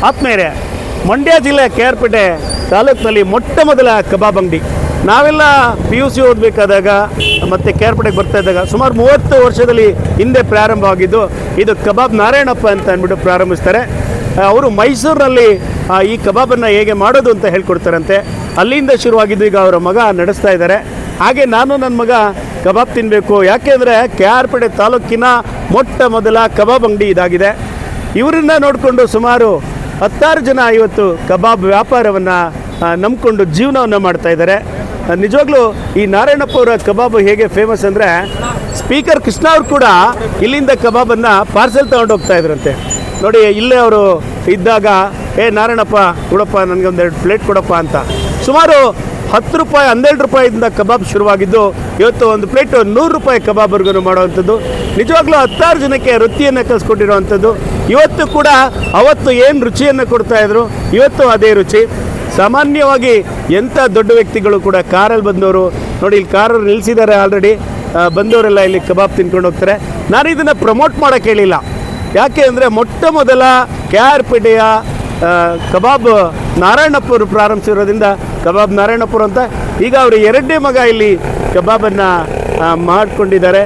ಆತ್ಮೀಯರೇ, ಮಂಡ್ಯ ಜಿಲ್ಲೆ KR-ಪೇಟೆ ತಾಲೂಕಿನಲ್ಲಿ ಮೊಟ್ಟ ಮೊದಲ ಕಬಾಬ್ ಅಂಗಡಿ. ನಾವೆಲ್ಲ PUC ಓದಬೇಕಾದಾಗ ಮತ್ತು KR-ಪೇಟೆಗೆ ಬರ್ತಾ ಇದ್ದಾಗ ಸುಮಾರು 30 ವರ್ಷದಲ್ಲಿ ಹಿಂದೆ ಪ್ರಾರಂಭವಾಗಿದ್ದು. ಇದು ಕಬಾಬ್ ನಾರಾಯಣಪ್ಪ ಅಂತ ಅಂದ್ಬಿಟ್ಟು ಪ್ರಾರಂಭಿಸ್ತಾರೆ. ಅವರು ಮೈಸೂರಿನಲ್ಲಿ ಈ ಕಬಾಬನ್ನು ಹೇಗೆ ಮಾಡೋದು ಅಂತ ಹೇಳ್ಕೊಡ್ತಾರಂತೆ. ಅಲ್ಲಿಂದ ಶುರುವಾಗಿದ್ದು. ಈಗ ಅವರ ಮಗ ನಡೆಸ್ತಾ ಇದ್ದಾರೆ. ಹಾಗೆ ನಾನು ನನ್ನ ಮಗ ಕಬಾಬ್ ತಿನ್ನಬೇಕು, ಯಾಕೆಂದರೆ KR-ಪೇಟೆ ತಾಲೂಕಿನ ಮೊಟ್ಟ ಮೊದಲ ಕಬಾಬ್ ಅಂಗಡಿ ಇದಾಗಿದೆ. ಇವರನ್ನ ನೋಡಿಕೊಂಡು ಸುಮಾರು 10 ಜನ ಇವತ್ತು ಕಬಾಬ್ ವ್ಯಾಪಾರವನ್ನು ನಂಬಿಕೊಂಡು ಜೀವನವನ್ನು ಮಾಡ್ತಾ ಇದ್ದಾರೆ. ನಿಜವಾಗ್ಲೂ ಈ ನಾರಾಯಣಪ್ಪ ಅವರ ಕಬಾಬು ಹೇಗೆ ಫೇಮಸ್ ಅಂದರೆ, ಸ್ಪೀಕರ್ ಕೃಷ್ಣ ಅವರು ಕೂಡ ಇಲ್ಲಿಂದ ಕಬಾಬನ್ನು ಪಾರ್ಸೆಲ್ ತೊಗೊಂಡು ಹೋಗ್ತಾ ಇದ್ರಂತೆ. ನೋಡಿ, ಇಲ್ಲೇ ಅವರು ಇದ್ದಾಗ ನಾರಾಯಣಪ್ಪ ಕೊಡಪ್ಪ, ನನಗೆ ಒಂದೆರಡು ಪ್ಲೇಟ್ ಕೊಡಪ್ಪ ಅಂತ. ಸುಮಾರು 10 ರೂಪಾಯಿ 12 ರೂಪಾಯಿಂದ ಕಬಾಬ್ ಶುರುವಾಗಿದ್ದು ಇವತ್ತು ಒಂದು ಪ್ಲೇಟ್ 100 ರೂಪಾಯಿ ಕಬಾಬ್ವರೆಗೂ ಮಾಡುವಂಥದ್ದು. ನಿಜವಾಗ್ಲೂ 10 ಜನಕ್ಕೆ ವೃತ್ತಿಯನ್ನು ಕಲಿಸ್ಕೊಟ್ಟಿರುವಂಥದ್ದು. ಇವತ್ತು ಕೂಡ ಅವತ್ತು ಏನು ರುಚಿಯನ್ನು ಕೊಡ್ತಾಯಿದ್ರು, ಇವತ್ತು ಅದೇ ರುಚಿ. ಸಾಮಾನ್ಯವಾಗಿ ಎಂಥ ದೊಡ್ಡ ವ್ಯಕ್ತಿಗಳು ಕೂಡ ಕಾರಲ್ಲಿ ಬಂದವರು ನೋಡಿ, ಇಲ್ಲಿ ಕಾರಲ್ಲಿ ನಿಲ್ಲಿಸಿದ್ದಾರೆ ಆಲ್ರೆಡಿ. ಬಂದವರೆಲ್ಲ ಇಲ್ಲಿ ಕಬಾಬ್ ತಿನ್ಕೊಂಡು ಹೋಗ್ತಾರೆ. ನಾನು ಇದನ್ನು ಪ್ರಮೋಟ್ ಮಾಡೋಕ್ಕೆ ಹೇಳಿಲ್ಲ, ಯಾಕೆ ಅಂದರೆ ಮೊಟ್ಟ ಮೊದಲ KR-ಪೇಟೆಯ ಕಬಾಬ್ ನಾರಾಯಣಪ್ಪರು ಪ್ರಾರಂಭಿಸಿರೋದ್ರಿಂದ ಕಬಾಬ್ ನಾರಾಯಣಪ್ಪರು ಅಂತ. ಈಗ ಅವರು 2ನೇ ಮಗ ಇಲ್ಲಿ ಕಬಾಬನ್ನು ಮಾಡಿಕೊಂಡಿದ್ದಾರೆ.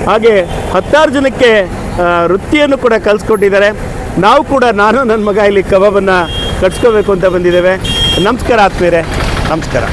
ಹಾಗೆ 10 ಜನಕ್ಕೆ ವೃತ್ತಿಯನ್ನು ಕೂಡ ಕಲಿಸ್ಕೊಟ್ಟಿದ್ದಾರೆ. ನಾವು ಕೂಡ, ನಾನು ನನ್ನ ಮಗ ಇಲ್ಲಿ ಕಬಾಬನ್ನು ಕಟ್ಸ್ಕೋಬೇಕು ಅಂತ ಬಂದಿದ್ದೇವೆ. ನಮಸ್ಕಾರ ಆತ್ಮೀಯರೇ, ನಮಸ್ಕಾರ.